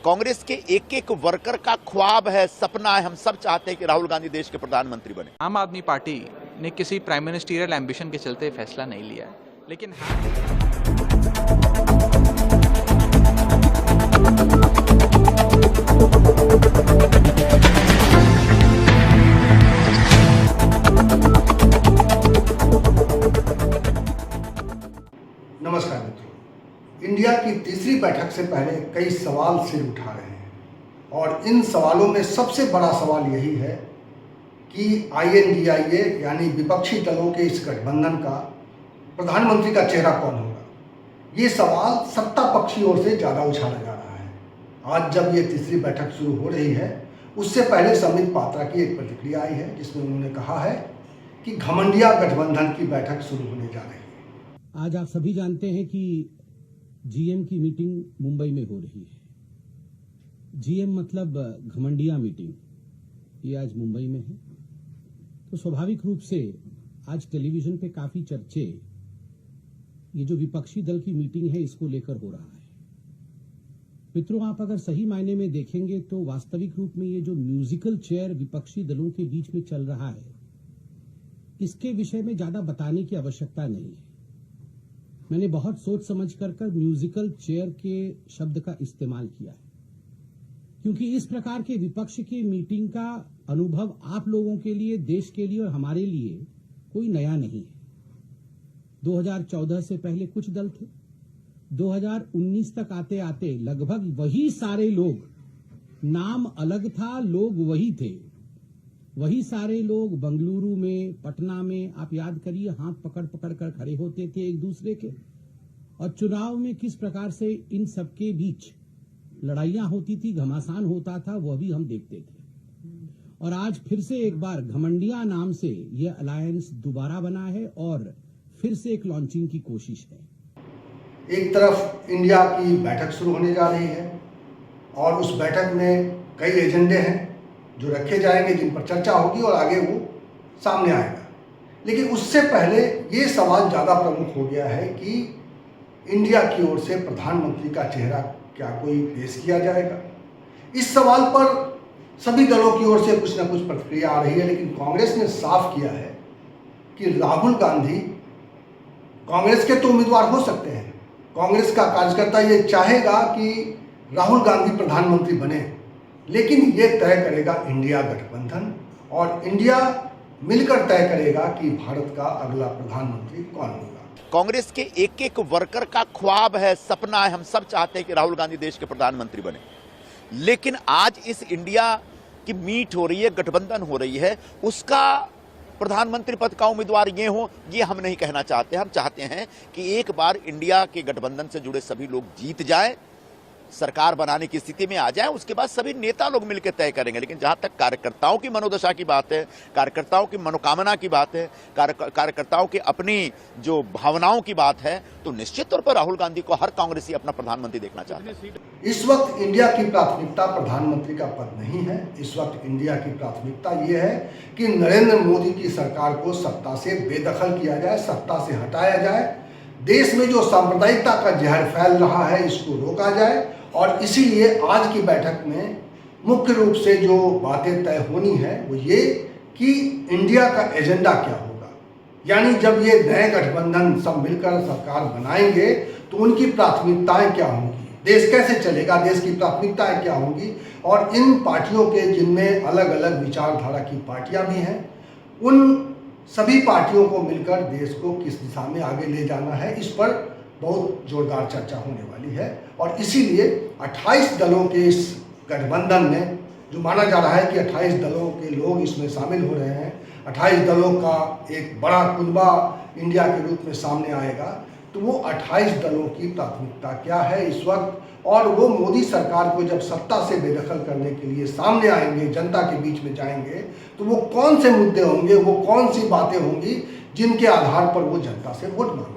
कांग्रेस के एक एक वर्कर का ख्वाब है, सपना है। हम सब चाहते हैं कि राहुल गांधी देश के प्रधानमंत्री बने। आम आदमी पार्टी ने किसी प्राइम मिनिस्टीरियल एम्बिशन के चलते फैसला नहीं लिया है, लेकिन नमस्कार मित्रों, इंडिया की तीसरी बैठक से पहले कई सवाल सिर उठा रहे हैं और इन सवालों में सबसे बड़ा सवाल यही है कि INDIA यानी विपक्षी दलों के इस गठबंधन का प्रधानमंत्री का चेहरा कौन होगा। ये सवाल सत्ता पक्ष की ओर से ज़्यादा उछाला जा रहा है। आज जब ये तीसरी बैठक शुरू हो रही है, उससे पहले संबित पात्रा की एक प्रतिक्रिया आई है जिसमें उन्होंने कहा है कि घमंडिया गठबंधन की बैठक शुरू होने जा रही है। आज आप सभी जानते हैं कि GM की मीटिंग मुंबई में हो रही है। GM मतलब घमंडिया मीटिंग, ये आज मुंबई में है। तो स्वाभाविक रूप से आज टेलीविजन पे काफी चर्चे ये जो विपक्षी दल की मीटिंग है इसको लेकर हो रहा है। मित्रों, आप अगर सही मायने में देखेंगे तो वास्तविक रूप में ये जो म्यूजिकल चेयर विपक्षी दलों के बीच में चल रहा है, इसके विषय में ज्यादा बताने की आवश्यकता नहीं है। मैंने बहुत सोच समझ कर म्यूजिकल चेयर के शब्द का इस्तेमाल किया है, क्योंकि इस प्रकार के विपक्ष की मीटिंग का अनुभव आप लोगों के लिए, देश के लिए और हमारे लिए कोई नया नहीं है। 2014 से पहले कुछ दल थे, 2019 तक आते आते लगभग वही सारे लोग, नाम अलग था, लोग वही थे, वही सारे लोग बंगलुरु में, पटना में, आप याद करिए, हाथ पकड़ पकड़ कर खड़े होते थे एक दूसरे के, और चुनाव में किस प्रकार से इन सबके बीच लड़ाइयां होती थी, घमासान होता था, वह भी हम देखते थे। और आज फिर से एक बार घमंडिया नाम से यह अलायंस दोबारा बना है और फिर से एक लॉन्चिंग की कोशिश है। एक तरफ इंडिया की बैठक शुरू होने जा रही है और उस बैठक में कई एजेंडे हैं जो रखे जाएंगे, जिन पर चर्चा होगी और आगे वो सामने आएगा। लेकिन उससे पहले ये सवाल ज़्यादा प्रमुख हो गया है कि इंडिया की ओर से प्रधानमंत्री का चेहरा क्या कोई पेश किया जाएगा। इस सवाल पर सभी दलों की ओर से कुछ न कुछ प्रतिक्रिया आ रही है, लेकिन कांग्रेस ने साफ किया है कि राहुल गांधी कांग्रेस के तो उम्मीदवार हो सकते हैं। कांग्रेस का कार्यकर्ता ये चाहेगा कि राहुल गांधी प्रधानमंत्री बने, लेकिन ये तय करेगा इंडिया गठबंधन, और इंडिया मिलकर तय करेगा कि भारत का अगला प्रधानमंत्री कौन होगा। कांग्रेस के एक एक वर्कर का ख्वाब है, सपना है। हम सब चाहते हैं कि राहुल गांधी देश के प्रधानमंत्री बने। लेकिन आज इस इंडिया की मीट हो रही है, गठबंधन हो रही है, उसका प्रधानमंत्री पद का उम्मीदवार ये हो, ये हम नहीं कहना चाहते। हम चाहते हैं कि एक बार इंडिया के गठबंधन से जुड़े सभी लोग जीत जाए, सरकार बनाने की स्थिति में आ जाए, उसके बाद सभी नेता लोग मिलकर तय करेंगे। लेकिन जहां तक कार्यकर्ताओं की मनोदशा की बात है, कार्यकर्ताओं की मनोकामना की बात है, कार्यकर्ताओं की अपनी जो भावनाओं की बात है, तो निश्चित तौर पर राहुल गांधी को हर कांग्रेसी अपना प्रधानमंत्री देखना चाहते हैं। इस वक्त इंडिया की प्राथमिकता प्रधानमंत्री का पद नहीं है। इस वक्त इंडिया की प्राथमिकता ये है कि नरेंद्र मोदी की सरकार को सत्ता से बेदखल किया जाए, सत्ता से हटाया जाए, देश में जो सांप्रदायिकता का जहर फैल रहा है इसको रोका जाए। और इसीलिए आज की बैठक में मुख्य रूप से जो बातें तय होनी है वो ये कि इंडिया का एजेंडा क्या होगा। यानी जब ये नए गठबंधन सब मिलकर सरकार बनाएंगे तो उनकी प्राथमिकताएं क्या होंगी, देश कैसे चलेगा, देश की प्राथमिकताएं क्या होंगी। और इन पार्टियों के, जिनमें अलग अलग विचारधारा की पार्टियां भी हैं, उन सभी पार्टियों को मिलकर देश को किस दिशा में आगे ले जाना है, इस पर बहुत जोरदार चर्चा होने वाली है। और इसीलिए 28 दलों के इस गठबंधन में, जो माना जा रहा है कि 28 दलों के लोग इसमें शामिल हो रहे हैं, 28 दलों का एक बड़ा कुनबा इंडिया के रूप में सामने आएगा, तो वो 28 दलों की प्राथमिकता क्या है इस वक्त, और वो मोदी सरकार को जब सत्ता से बेदखल करने के लिए सामने आएंगे, जनता के बीच में जाएंगे, तो वो कौन से मुद्दे होंगे, वो कौन सी बातें होंगी जिनके आधार पर वो जनता से वोट मांगेंगे।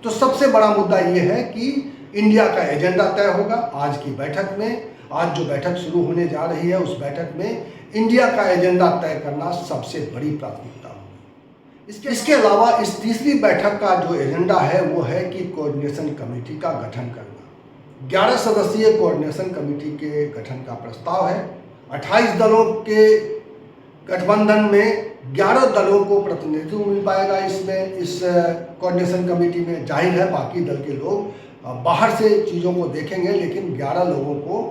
तो सबसे बड़ा मुद्दा ये है कि इंडिया का एजेंडा तय होगा आज की बैठक में। आज जो बैठक शुरू होने जा रही है उस बैठक में इंडिया का एजेंडा तय करना सबसे बड़ी प्राथमिकता होगी। इसके अलावा इस तीसरी बैठक का जो एजेंडा है वो है कि कोऑर्डिनेशन कमेटी का गठन करना। 11 सदस्यीय कोऑर्डिनेशन कमेटी के गठन का प्रस्ताव है। 28 दलों के गठबंधन में 11 दलों को प्रतिनिधित्व मिल पाएगा इसमें, इस कोऑर्डिनेशन कमेटी में। जाहिर है बाकी दल के लोग बाहर से चीज़ों को देखेंगे, लेकिन 11 लोगों को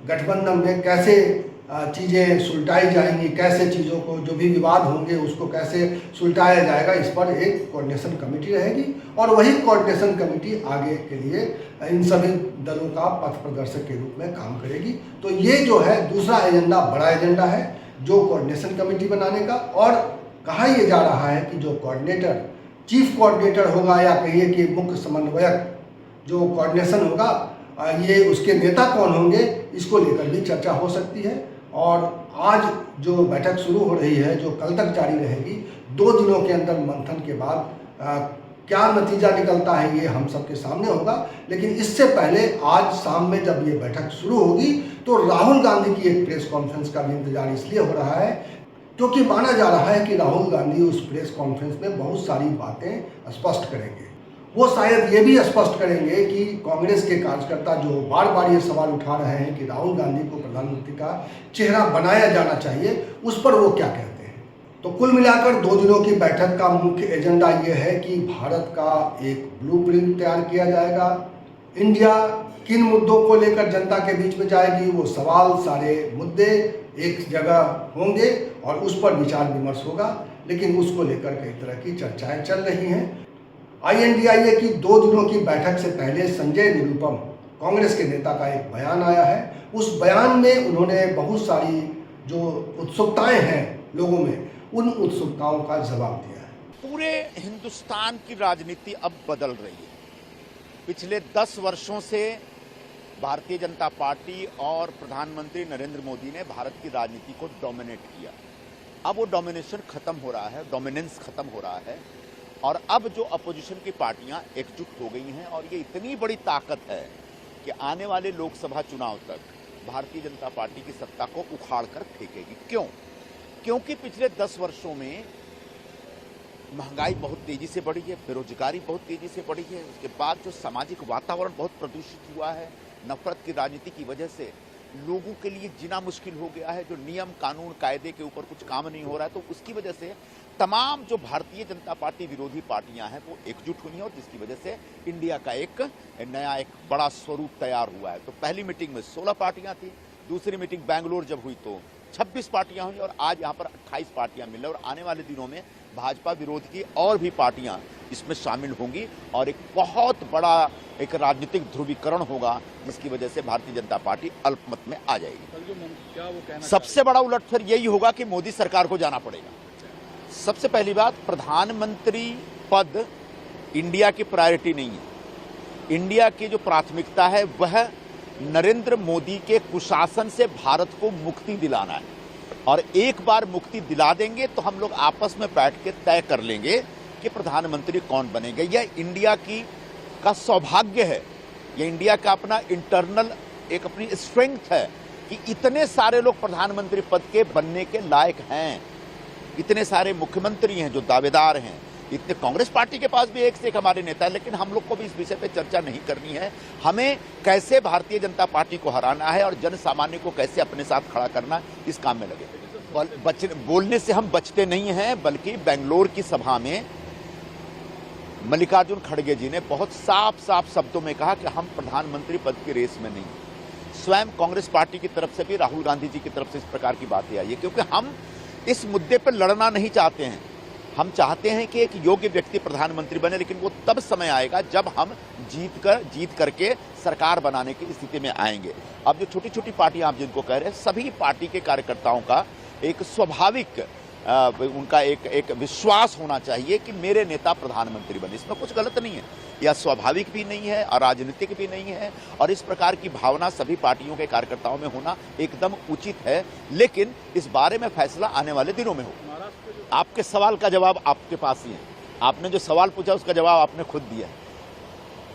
गठबंधन में कैसे चीज़ें सुलझाई जाएंगी, कैसे चीज़ों को, जो भी विवाद होंगे उसको कैसे सुलझाया जाएगा, इस पर एक कोऑर्डिनेशन कमेटी रहेगी। और वही कोऑर्डिनेशन कमेटी आगे के लिए इन सभी दलों का पथ प्रदर्शक के रूप में काम करेगी। तो ये जो है दूसरा एजेंडा, बड़ा एजेंडा है जो कोऑर्डिनेशन कमेटी बनाने का। और कहा यह जा रहा है कि जो कोऑर्डिनेटर, चीफ कोऑर्डिनेटर होगा, या कहिए कि मुख्य समन्वयक जो कोऑर्डिनेशन होगा, ये उसके नेता कौन होंगे, इसको लेकर भी चर्चा हो सकती है। और आज जो बैठक शुरू हो रही है, जो कल तक जारी रहेगी, 2 दिनों के अंदर मंथन के बाद क्या नतीजा निकलता है ये हम सबके सामने होगा। लेकिन इससे पहले आज शाम में जब ये बैठक शुरू होगी तो राहुल गांधी की एक प्रेस कॉन्फ्रेंस का भी इंतजार इसलिए हो रहा है क्योंकि माना जा रहा है कि राहुल गांधी उस प्रेस कॉन्फ्रेंस में बहुत सारी बातें स्पष्ट करेंगे। वो शायद ये भी स्पष्ट करेंगे कि कांग्रेस के कार्यकर्ता जो बार बार ये सवाल उठा रहे हैं कि राहुल गांधी को प्रधानमंत्री का चेहरा बनाया जाना चाहिए, उस पर वो क्या कहते हैं। तो कुल मिलाकर 2 दिनों की बैठक का मुख्य एजेंडा ये है कि भारत का एक ब्लूप्रिंट तैयार किया जाएगा। इंडिया किन मुद्दों को लेकर जनता के बीच में जाएगी, वो सवाल, सारे मुद्दे एक जगह होंगे और उस पर विचार विमर्श होगा। लेकिन उसको लेकर कई तरह की चर्चाएं चल रही हैं। INDIA की 2 दिनों की बैठक से पहले संजय निरुपम, कांग्रेस के नेता, का एक बयान आया है। उस बयान में उन्होंने बहुत सारी जो उत्सुकताएं हैं लोगों में, उन उत्सुकताओं का जवाब दिया है। पूरे हिंदुस्तान की राजनीति अब बदल रही है। पिछले 10 वर्षों से भारतीय जनता पार्टी और प्रधानमंत्री नरेंद्र मोदी ने भारत की राजनीति को डोमिनेट किया। अब वो डोमिनेशन खत्म हो रहा है, डोमिनेंस खत्म हो रहा है और अब जो अपोजिशन की पार्टियां एकजुट हो गई हैं और ये इतनी बड़ी ताकत है कि आने वाले लोकसभा चुनाव तक भारतीय जनता पार्टी की सत्ता को उखाड़ कर फेंकेगी। क्यों? क्योंकि पिछले 10 वर्षों में महंगाई बहुत तेजी से बढ़ी है, बेरोजगारी बहुत तेजी से बढ़ी है, उसके बाद जो सामाजिक वातावरण बहुत प्रदूषित हुआ है, नफरत की राजनीति की वजह से लोगों के लिए जीना मुश्किल हो गया है, जो नियम कानून कायदे के ऊपर कुछ काम नहीं हो रहा है, तो उसकी वजह से तमाम जो भारतीय जनता पार्टी विरोधी पार्टियां हैं वो एकजुट हुई हैं और जिसकी वजह से इंडिया का एक नया एक बड़ा स्वरूप तैयार हुआ है। तो पहली मीटिंग में 16 पार्टियां थी, दूसरी मीटिंग बेंगलोर जब हुई तो 26 पार्टियां हुई और आज यहाँ पर 28 पार्टियां मिल रही और आने वाले दिनों में भाजपा विरोध की और भी पार्टियां इसमें शामिल होंगी और एक बहुत बड़ा एक राजनीतिक ध्रुवीकरण होगा जिसकी वजह से भारतीय जनता पार्टी अल्पमत में आ जाएगी। सबसे बड़ा उलटफेर यही होगा कि मोदी सरकार को जाना पड़ेगा। सबसे पहली बात, प्रधानमंत्री पद इंडिया की प्रायोरिटी नहीं है। इंडिया की जो प्राथमिकता है वह नरेंद्र मोदी के कुशासन से भारत को मुक्ति दिलाना है और एक बार मुक्ति दिला देंगे तो हम लोग आपस में बैठ के तय कर लेंगे कि प्रधानमंत्री कौन बनेगा। यह इंडिया का सौभाग्य है, यह इंडिया का अपना इंटरनल एक अपनी स्ट्रेंथ है कि इतने सारे लोग प्रधानमंत्री पद के बनने के लायक हैं, इतने सारे मुख्यमंत्री हैं जो दावेदार हैं, इतने कांग्रेस पार्टी के पास भी एक से एक हमारे नेता है। लेकिन हम लोग को भी इस विषय पे चर्चा नहीं करनी है। हमें कैसे भारतीय जनता पार्टी को हराना है और जन सामान्य को कैसे अपने साथ खड़ा करना, इस काम में लगे। बोलने से हम बचते नहीं हैं, बल्कि बेंगलोर की सभा में मल्लिकार्जुन खड़गे जी ने बहुत साफ साफ शब्दों में कहा कि हम प्रधानमंत्री पद की रेस में नहीं। स्वयं कांग्रेस पार्टी की तरफ से भी राहुल गांधी जी की तरफ से इस प्रकार की बातें आई है क्योंकि हम इस मुद्दे पर लड़ना नहीं चाहते हैं। हम चाहते हैं कि एक योग्य व्यक्ति प्रधानमंत्री बने, लेकिन वो तब समय आएगा जब हम जीत करके सरकार बनाने की स्थिति में आएंगे। अब जो छोटी छोटी पार्टियां आप जिनको कह रहे हैं, सभी पार्टी के कार्यकर्ताओं का एक स्वाभाविक उनका एक विश्वास होना चाहिए कि मेरे नेता प्रधानमंत्री बने। इसमें कुछ गलत नहीं है, यह स्वाभाविक भी नहीं है और राजनीतिक भी नहीं है और इस प्रकार की भावना सभी पार्टियों के कार्यकर्ताओं में होना एकदम उचित है। लेकिन इस बारे में फैसला आने वाले दिनों में होगा। आपके सवाल का जवाब आपके पास ही है। आपने जो सवाल पूछा उसका जवाब आपने खुद दिया है।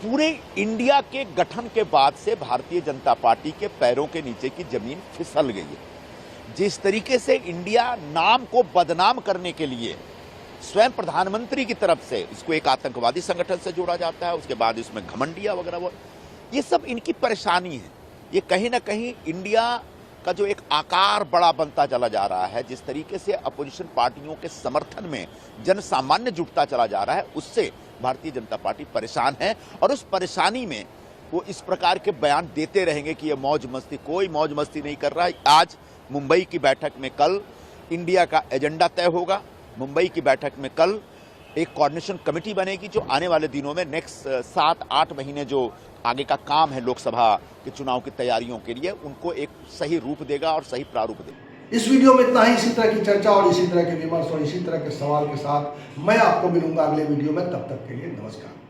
पूरे इंडिया के गठन के बाद से भारतीय जनता पार्टी के पैरों के नीचे की जमीन फिसल गई है। जिस तरीके से इंडिया नाम को बदनाम करने के लिए स्वयं प्रधानमंत्री की तरफ से इसको एक आतंकवादी संगठन से जोड़ा जाता है, उसके बाद इसमें घमंडिया वगैरह, वो ये सब इनकी परेशानी है। ये कहीं ना कहीं इंडिया का जो एक आकार बड़ा बनता चला जा रहा है, जिस तरीके से अपोजिशन पार्टियों के समर्थन में जन सामान्य जुटता चला जा रहा है, उससे भारतीय जनता पार्टी परेशान है। और उस परेशानी में वो इस प्रकार के बयान देते रहेंगे कि ये मौज मस्ती, कोई मौज मस्ती नहीं कर रहा है। आज मुंबई की बैठक में कल इंडिया का एजेंडा तय होगा। मुंबई की बैठक में कल एक कोऑर्डिनेशन कमेटी बनेगी जो आने वाले दिनों में नेक्स्ट 7-8 महीने जो आगे का काम है लोकसभा के चुनाव की तैयारियों के लिए, उनको एक सही रूप देगा और सही प्रारूप देगा। इस वीडियो में इतना ही। इसी तरह की चर्चा और इसी तरह के विमर्श और इसी तरह के सवाल के साथ मैं आपको मिलूंगा अगले वीडियो में। तब तक के लिए नमस्कार।